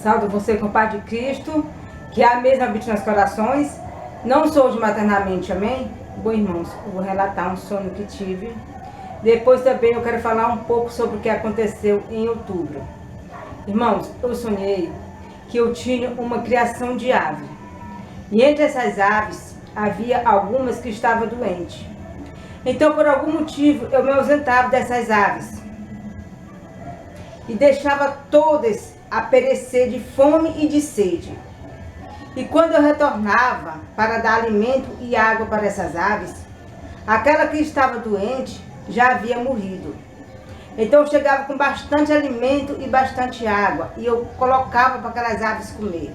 Salve você com o Pai de Cristo, que é a mesma habite nos corações. Não sou de maternamente, amém? Bom, irmãos, eu vou relatar um sonho que tive. Depois também eu quero falar um pouco sobre o que aconteceu em outubro. Irmãos, eu sonhei que eu tinha uma criação de ave. E entre essas aves, havia algumas que estavam doentes. Então, por algum motivo, eu me ausentava dessas aves. E deixava todas a perecer de fome e de sede. E quando eu retornava para dar alimento e água para essas aves, aquela que estava doente já havia morrido. Então eu chegava com bastante alimento e bastante água, e eu colocava para aquelas aves comer.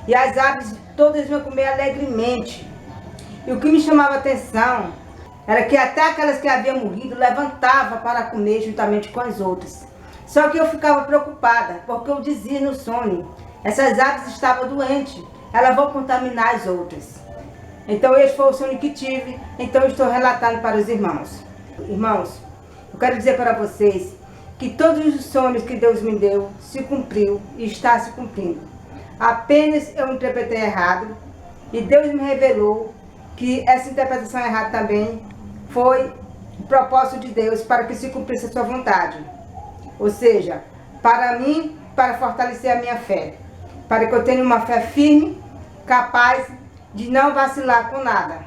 E as aves todas iam comer alegremente. E o que me chamava a atenção era que até aquelas que haviam morrido levantavam para comer juntamente com as outras. Só que eu ficava preocupada, porque eu dizia no sonho, essas aves estavam doentes, elas vão contaminar as outras. Então esse foi o sonho que tive, então eu estou relatando para os irmãos. Irmãos, eu quero dizer para vocês que todos os sonhos que Deus me deu se cumpriu e está se cumprindo. Apenas eu interpretei errado e Deus me revelou que essa interpretação errada também foi o propósito de Deus para que se cumprisse a sua vontade. Ou seja, para mim, para fortalecer a minha fé, para que eu tenha uma fé firme, capaz de não vacilar com nada.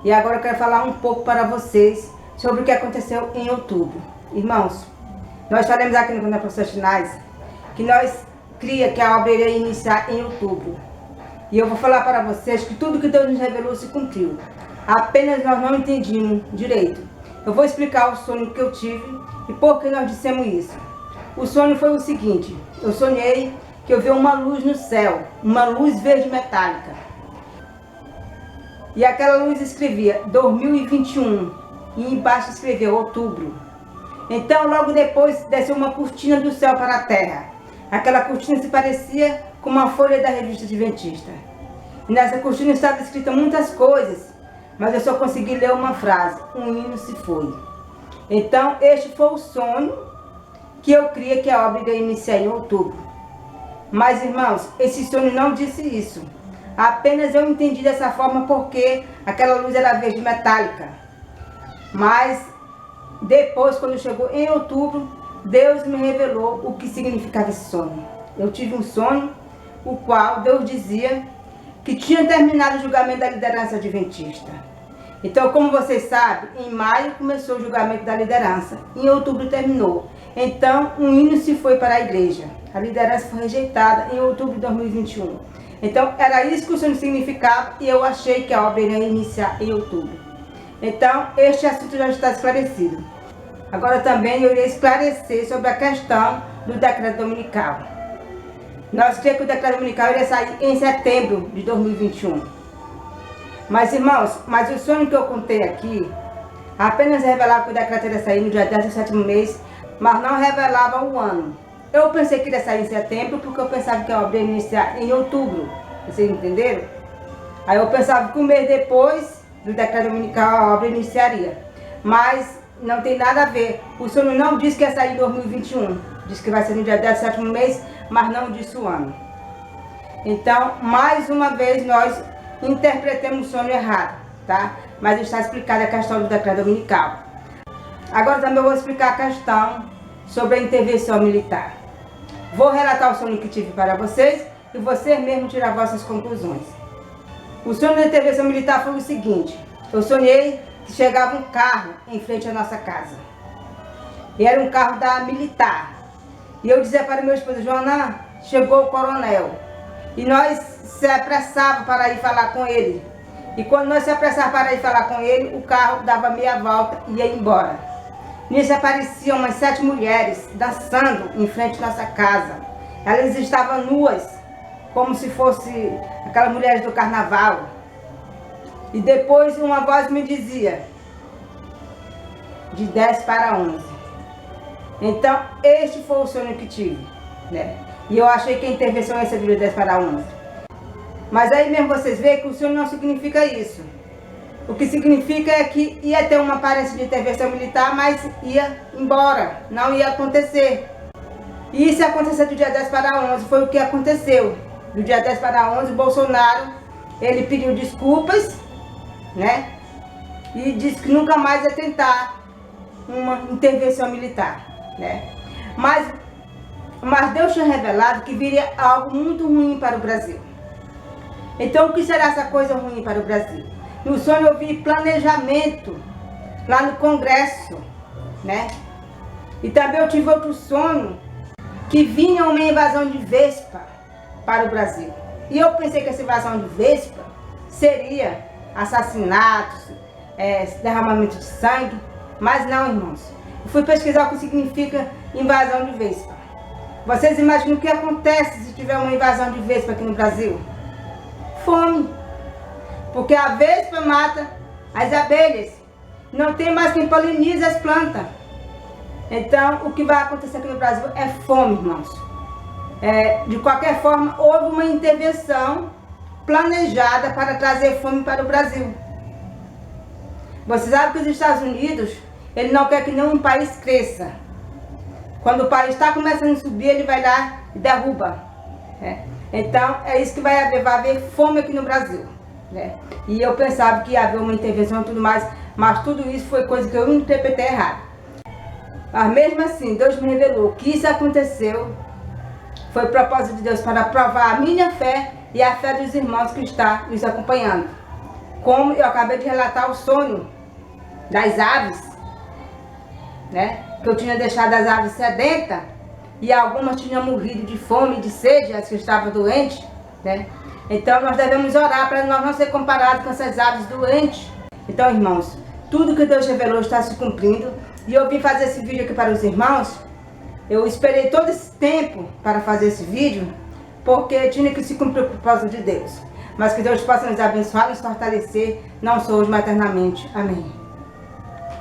E agora eu quero falar um pouco para vocês sobre o que aconteceu em outubro. Irmãos, nós falamos aqui no Canal Profissionais que nós cria que a obra iria iniciar em outubro. E eu vou falar para vocês que tudo que Deus nos revelou se cumpriu. Apenas nós não entendimos direito. Eu vou explicar o sonho que eu tive e por que nós dissemos isso. O sonho foi o seguinte: eu sonhei que eu vi uma luz no céu, uma luz verde metálica. E aquela luz escrevia 2021 e embaixo escrevia outubro. Então logo depois desceu uma cortina do céu para a terra. Aquela cortina se parecia com uma folha da revista Adventista. E nessa cortina estava escrita muitas coisas, mas eu só consegui ler uma frase: um hino se foi. Então este foi o sonho que eu cria que a obra iria iniciar em outubro. Mas irmãos, esse sonho não disse isso. Apenas eu entendi dessa forma porque aquela luz era verde metálica. Mas depois, quando chegou em outubro, Deus me revelou o que significava esse sonho. Eu tive um sonho, o qual Deus dizia que tinha terminado o julgamento da liderança adventista. Então, como vocês sabem, em maio começou o julgamento da liderança, em outubro terminou. Então, um hino se foi para a igreja. A liderança foi rejeitada em outubro de 2021. Então, era isso que o sonho significava e eu achei que a obra iria iniciar em outubro. Então, este assunto já está esclarecido. Agora também eu irei esclarecer sobre a questão do decreto dominical. Nós cremos que o decreto dominical iria sair em setembro de 2021. Mas irmãos, o sonho que eu contei aqui apenas revelava que o decreto iria sair no dia 10 do sétimo mês, mas não revelava o ano. Eu pensei que iria sair em setembro porque eu pensava que a obra ia iniciar em outubro. Vocês entenderam? Aí eu pensava que um mês depois do decreto dominical a obra iniciaria. Mas não tem nada a ver. O sonho não diz que ia sair em 2021. Diz que vai ser no dia 10 do sétimo mês, mas não disse o ano. Então, mais uma vez, nós interpretamos o sonho errado, tá? Mas está explicada a questão do decreto dominical. Agora também eu vou explicar a questão sobre a intervenção militar. Vou relatar o sonho que tive para vocês e vocês mesmos tirar vossas conclusões. O sonho da intervenção militar foi o seguinte: eu sonhei que chegava um carro em frente à nossa casa. E era um carro da militar. E eu dizia para meu esposo: Joana, chegou o coronel. E nós se apressávamos para ir falar com ele. E quando nós se apressávamos para ir falar com ele, o carro dava meia volta e ia embora. Nisso apareciam umas 7 mulheres dançando em frente à nossa casa. Elas estavam nuas, como se fossem aquelas mulheres do carnaval. E depois uma voz me dizia: de 10 para 11. Então, este foi o sonho que tive, né? E eu achei que a intervenção ia ser de 10 para 11. Mas aí mesmo vocês veem que o sonho não significa isso. O que significa é que ia ter uma aparência de intervenção militar, mas ia embora, não ia acontecer. E isso aconteceu do dia 10 para 11, foi o que aconteceu. Do dia 10 para 11, o Bolsonaro, ele pediu desculpas, né? E disse que nunca mais ia tentar uma intervenção militar, né? Mas Deus tinha revelado que viria algo muito ruim para o Brasil. Então, o que será essa coisa ruim para o Brasil? No sonho eu vi planejamento lá no Congresso, né? E também eu tive outro sonho que vinha uma invasão de vespa para o Brasil. E eu pensei que essa invasão de vespa seria assassinatos, derramamento de sangue, mas não, irmãos. Eu fui pesquisar o que significa invasão de vespa. Vocês imaginam o que acontece se tiver uma invasão de vespa aqui no Brasil? Fome. Porque a vespa mata as abelhas. Não tem mais quem polinize as plantas. Então, o que vai acontecer aqui no Brasil é fome, irmãos. De qualquer forma, houve uma intervenção planejada para trazer fome para o Brasil. Você sabe que os Estados Unidos, ele não quer que nenhum país cresça. Quando o país está começando a subir, ele vai lá e derruba. Então, é isso que vai haver fome aqui no Brasil. E eu pensava que ia haver uma intervenção e tudo mais, mas tudo isso foi coisa que eu interpretei errado. Mas mesmo assim, Deus me revelou que isso aconteceu, foi propósito de Deus para provar a minha fé e a fé dos irmãos que estão nos acompanhando. Como eu acabei de relatar o sonho das aves, que eu tinha deixado as aves sedentas e algumas tinham morrido de fome e de sede, as que estavam doentes, Então nós devemos orar para nós não ser comparados com essas aves doentes. Então, irmãos, tudo que Deus revelou está se cumprindo. E eu vim fazer esse vídeo aqui para os irmãos. Eu esperei todo esse tempo para fazer esse vídeo, porque tinha que se cumprir o propósito de Deus. Mas que Deus possa nos abençoar e nos fortalecer, não só hoje, mas eternamente. Amém.